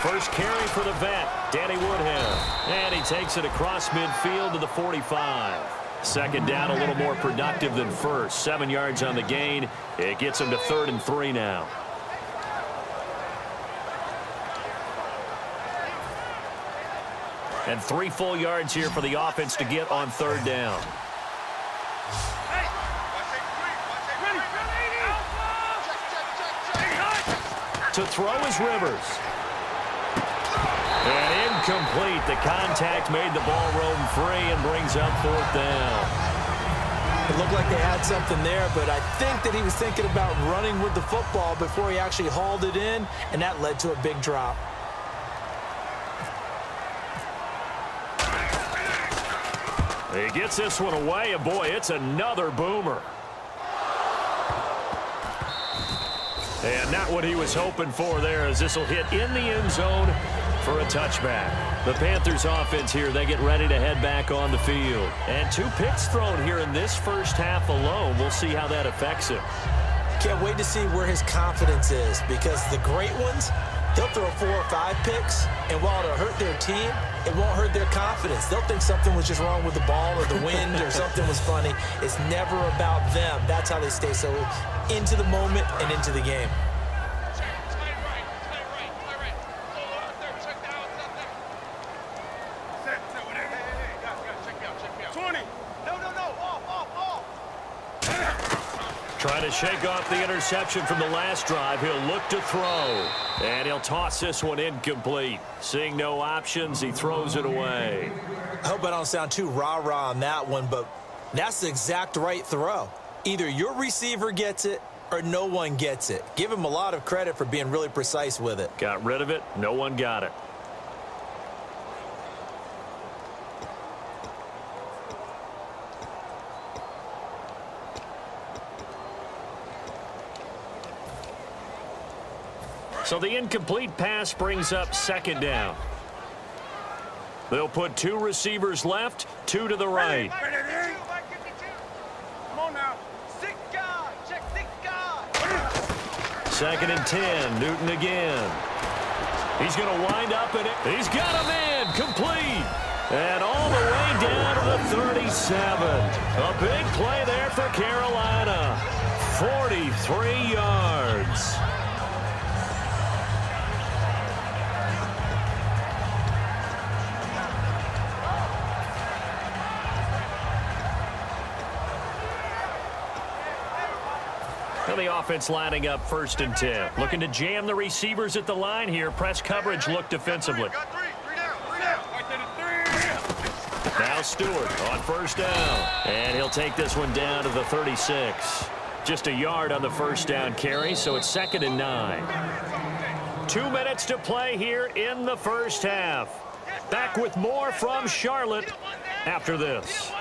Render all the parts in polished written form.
First carry for the vet, Danny Woodhead. And he takes it across midfield to the 45. Second down, a little more productive than first. 7 yards on the gain. It gets him to 3rd and 3 now. And 3 full yards here for the offense to get on 3rd down. To throw is Rivers. And incomplete. The contact made the ball roam free and brings up 4th down. It looked like they had something there, but I think that he was thinking about running with the football before he actually hauled it in, and that led to a big drop. He gets this one away, and boy, it's another boomer. And not what he was hoping for there, as this will hit in the end zone for a touchback. The Panthers offense here, they get ready to head back on the field. And 2 picks thrown here in this first half alone. We'll see how that affects him. Can't wait to see where his confidence is, because the great ones, he'll throw 4 or 5 picks, and while it'll hurt their team, it won't hurt their confidence. They'll think something was just wrong with the ball or the wind or something was funny. It's never about them. That's how they stay so into the moment and into the game. Trying to shake off the interception from the last drive. He'll look to throw. And he'll toss this one incomplete. Seeing no options, he throws it away. I hope I don't sound too rah-rah on that one, but that's the exact right throw. Either your receiver gets it or no one gets it. Give him a lot of credit for being really precise with it. Got rid of it. No one got it. So the incomplete pass brings up 2nd down. They'll put 2 receivers left, 2 to the right. Come on now. 6 guys. Check 6 guys. 2nd and 10. Newton again. He's going to wind up in it. He's got him in. Complete. And all the way down to the 37. A big play there for Carolina. 43 yards. Now the offense lining up 1st and 10. Looking to jam the receivers at the line here. Press coverage look defensively. Now Stewart on 1st down. And he'll take this one down to the 36. Just a yard on the 1st down carry, so it's 2nd and 9. 2 minutes to play here in the first half. Back with more from Charlotte after this.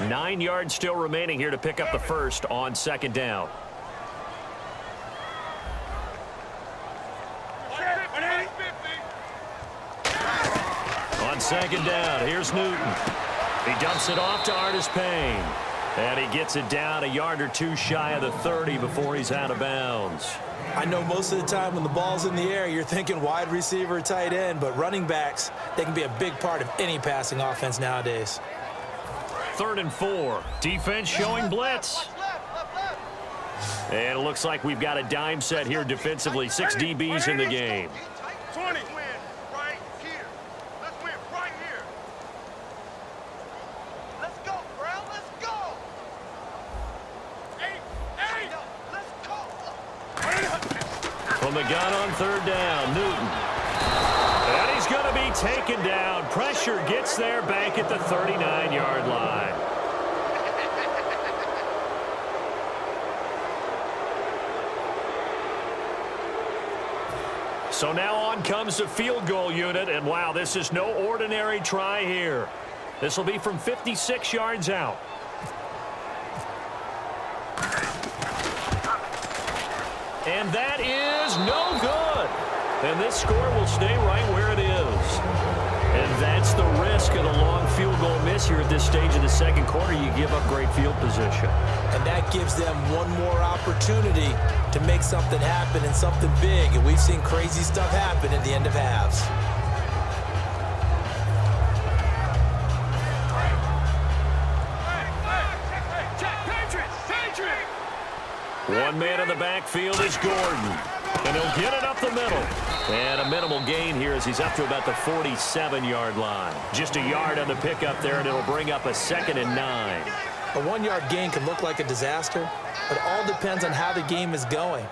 Nine yards still remaining here to pick up the first on 2nd down. On 2nd down, here's Newton. He dumps it off to Artis Payne. And he gets it down a yard or 2 shy of the 30 before he's out of bounds. I know most of the time when the ball's in the air, you're thinking wide receiver, tight end, but running backs, they can be a big part of any passing offense nowadays. 3rd and 4. Defense showing blitz. And it looks like we've got a dime set here defensively. 6 DBs in the game. 20. Right here. Let's win right here. Let's go, Brown. Let's go. 8. Let's go. From the gun on 3rd down, Newton. And he's going to be taken down. Pressure gets there back at the 39-yard line. So now on comes the field goal unit, and wow, this is no ordinary try here. This will be from 56 yards out. And that is no good. And this score will stay right where it is. And that's the risk of the long field goal miss here at this stage of the second quarter. You give up great field position. And that gives them one more opportunity to make something happen and something big. And we've seen crazy stuff happen at the end of halves. One man in the backfield is Gordon. And he'll get it up the middle. And a minimal gain here as he's up to about the 47-yard line. Just a yard on the pickup there, and it'll bring up a 2nd and 9. A 1-yard gain can look like a disaster, but it all depends on how the game is going.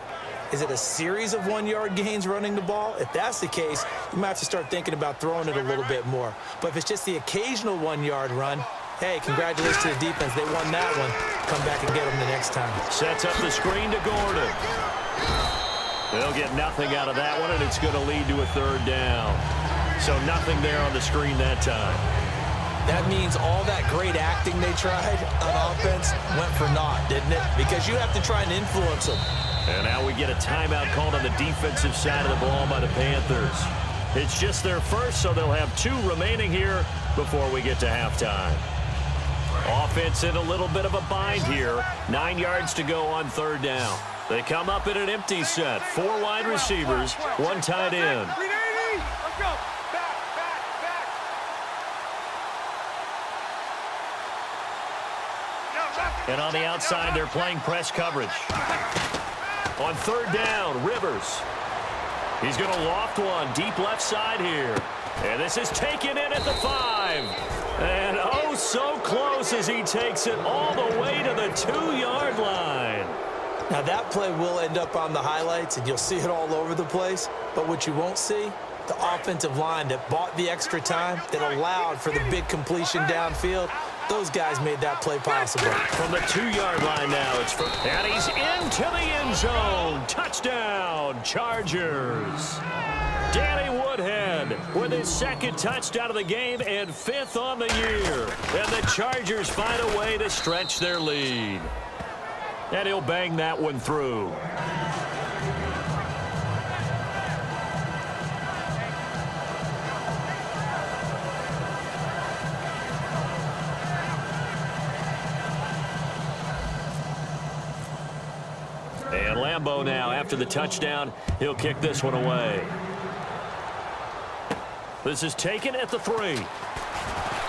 Is it a series of 1-yard gains running the ball? If that's the case, you might have to start thinking about throwing it a little bit more. But if it's just the occasional 1-yard run, hey, congratulations to the defense. They won that one. Come back and get them the next time. Sets up the screen to Gordon. They'll get nothing out of that one, and it's going to lead to a 3rd down. So nothing there on the screen that time. That means all that great acting they tried on offense went for naught, didn't it? Because you have to try and influence them. And now we get a timeout called on the defensive side of the ball by the Panthers. It's just their first, so they'll have 2 remaining here before we get to halftime. Offense in a little bit of a bind here. 9 yards to go on 3rd down. They come up in an empty set. 4 wide receivers, 1 tight end. Let's go. Back. And on the outside, they're playing press coverage. On 3rd down, Rivers. He's going to loft one deep left side here. And this is taken in at the 5. And oh, so close as he takes it all the way to the 2-yard line. Now, that play will end up on the highlights, and you'll see it all over the place. But what you won't see, the offensive line that bought the extra time, that allowed for the big completion downfield, those guys made that play possible. From the 2-yard line now, and he's into the end zone. Touchdown, Chargers. Danny Woodhead with his 2nd touchdown of the game and 5th on the year. And the Chargers find a way to stretch their lead. And he'll bang that one through. And Lambeau now, after the touchdown, he'll kick this one away. This is taken at the 3.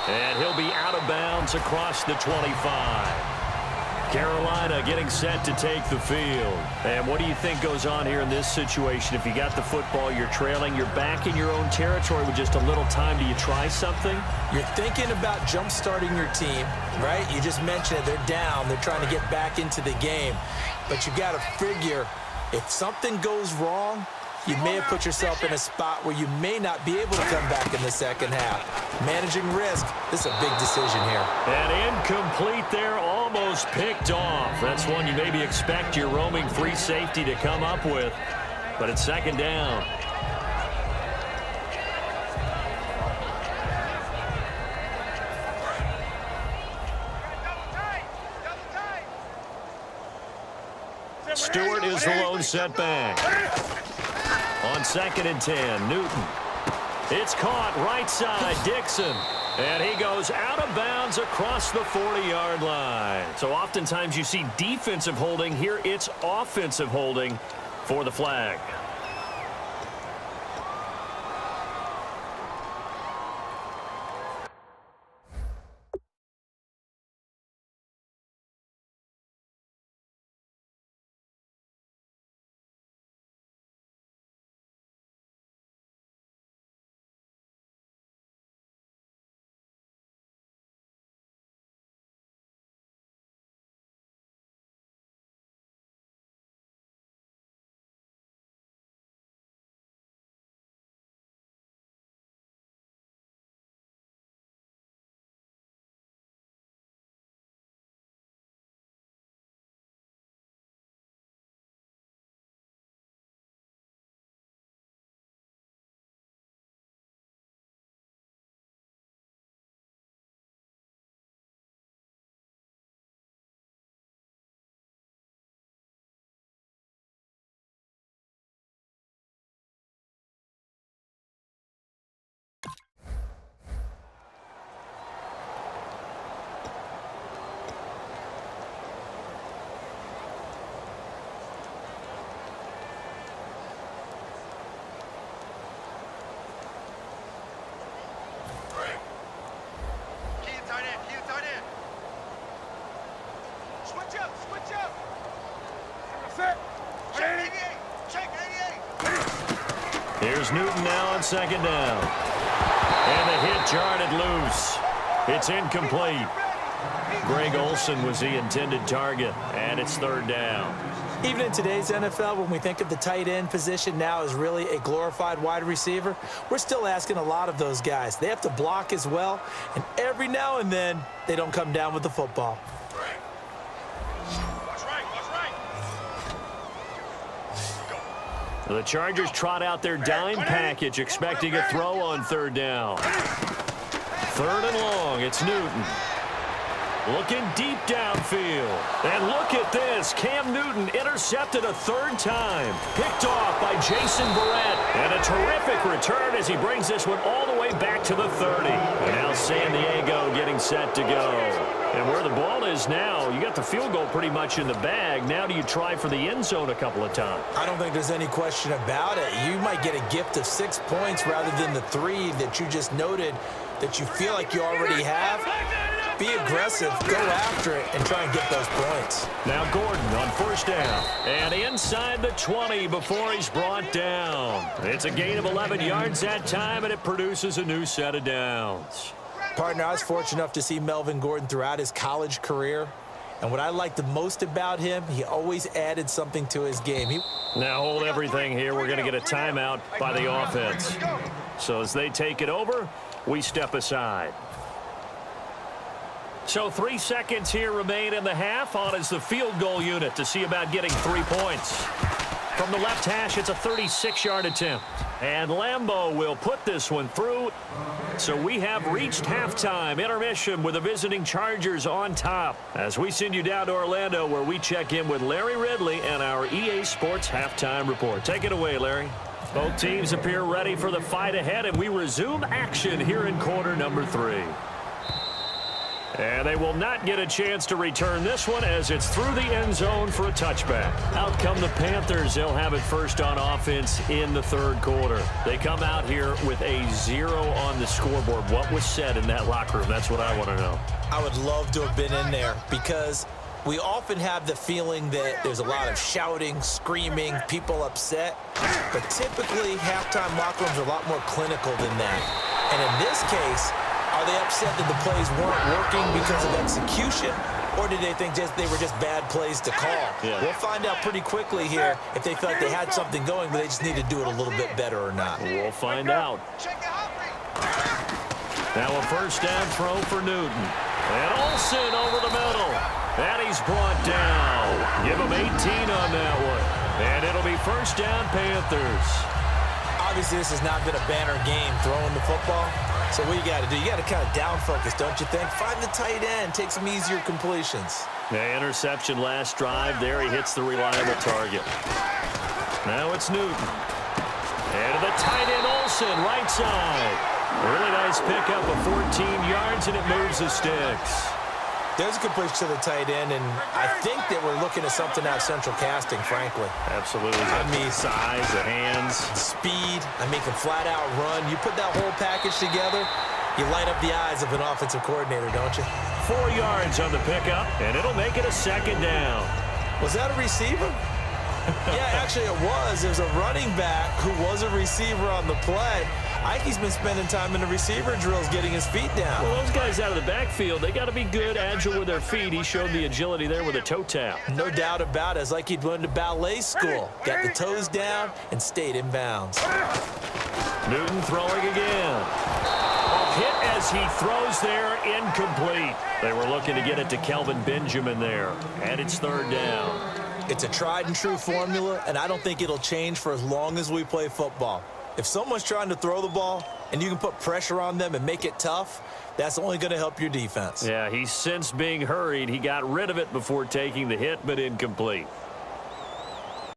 And he'll be out of bounds across the 25. Carolina getting set to take the field. And what do you think goes on here in this situation? If you got the football, you're trailing, you're back in your own territory with just a little time. Do you try something? You're thinking about jump-starting your team, right? You just mentioned it. They're down. They're trying to get back into the game. But you got to figure, if something goes wrong, you may have put yourself in a spot where you may not be able to come back in the second half. Managing risk, this is a big decision here. And incomplete there, almost picked off. That's one you maybe expect your roaming free safety to come up with. But it's 2nd down. Stewart is the lone setback. On 2nd and 10, Newton. It's caught right side, Dixon. And he goes out of bounds across the 40-yard line. So oftentimes you see defensive holding. Here it's offensive holding for the flag. Check 88. Check 88. Here's Newton now on second down. And the hit jarred it loose. It's incomplete. Greg Olsen was the intended target, and it's third down. Even in today's NFL, when we think of the tight end position now as really a glorified wide receiver, we're still asking a lot of those guys. They have to block as well, and every now and then, they don't come down with the football. Watch right. The Chargers trot out their dime package, expecting a throw on third down. Third and long, it's Newton. Looking deep downfield. And look at this. Cam Newton intercepted a third time. Picked off by Jason Barrett. And a terrific return as he brings this one all the way back to the 30. And now San Diego getting set to go. And where the ball is now, you got the field goal pretty much in the bag. Now do you try for the end zone a couple of times? I don't think there's any question about it. You might get a gift of 6 points rather than the 3 that you just noted that you feel like you already have. Be aggressive, go after it, and try and get those points. Now Gordon on first down. And inside the 20 before he's brought down. It's a gain of 11 yards that time, and it produces a new set of downs. Partner, I was fortunate enough to see Melvin Gordon throughout his college career. And what I liked the most about him, he always added something to his game. Now hold everything here. We're going to get a timeout by the offense. So as they take it over, we step aside. So 3 seconds here remain in the half. On is the field goal unit to see about getting 3 points. From the left hash, it's a 36-yard attempt. And Lambeau will put this one through. So we have reached halftime. Intermission with the visiting Chargers on top. As we send you down to Orlando, where we check in with Larry Ridley and our EA Sports Halftime Report. Take it away, Larry. Both teams appear ready for the fight ahead, and we resume action here in quarter number 3. And they will not get a chance to return this one as it's through the end zone for a touchback. Out come the Panthers. They'll have it first on offense in the third quarter. They come out here with a 0 on the scoreboard. What was said in that locker room? That's what I want to know. I would love to have been in there because we often have the feeling that there's a lot of shouting, screaming, people upset. But typically, halftime locker rooms are a lot more clinical than that. And in this case, are they upset that the plays weren't working because of execution, or did they think they were just bad plays to call? Yeah. We'll find out pretty quickly here if they felt like they had something going, but they just need to do it a little bit better or not. We'll find out. Now a first down throw for Newton. And Olsen over the middle. And he's brought down. Give him 18 on that one. And it'll be first down, Panthers. Obviously, this has not been a banner game throwing the football. So what you got to do, you got to kind of down focus, don't you think? Find the tight end, take some easier completions. The interception last drive. There he hits the reliable target. Now it's Newton. And to the tight end, Olsen, right side. Really nice pickup of 14 yards, and it moves the sticks. There's a completion to the tight end, and I think that we're looking at something out of central casting, frankly. Absolutely. I mean, size, the hands. Speed, can flat out run. You put that whole package together, you light up the eyes of an offensive coordinator, don't you? 4 yards on the pickup, and it'll make it a second down. Was that a receiver? Yeah, actually it was. There's a running back who was a receiver on the play. Ike's been spending time in the receiver drills getting his feet down. Well, those guys out of the backfield, they got to be good, agile with their feet. He showed the agility there with a toe tap. No doubt about it. It's like he'd went to ballet school. Got the toes down and stayed in bounds. Newton throwing again. Hit as he throws there, incomplete. They were looking to get it to Kelvin Benjamin there, and it's third down. It's a tried and true formula, and I don't think it'll change for as long as we play football. If someone's trying to throw the ball and you can put pressure on them and make it tough, that's only going to help your defense. Yeah, he's since being hurried. He got rid of it before taking the hit, but incomplete.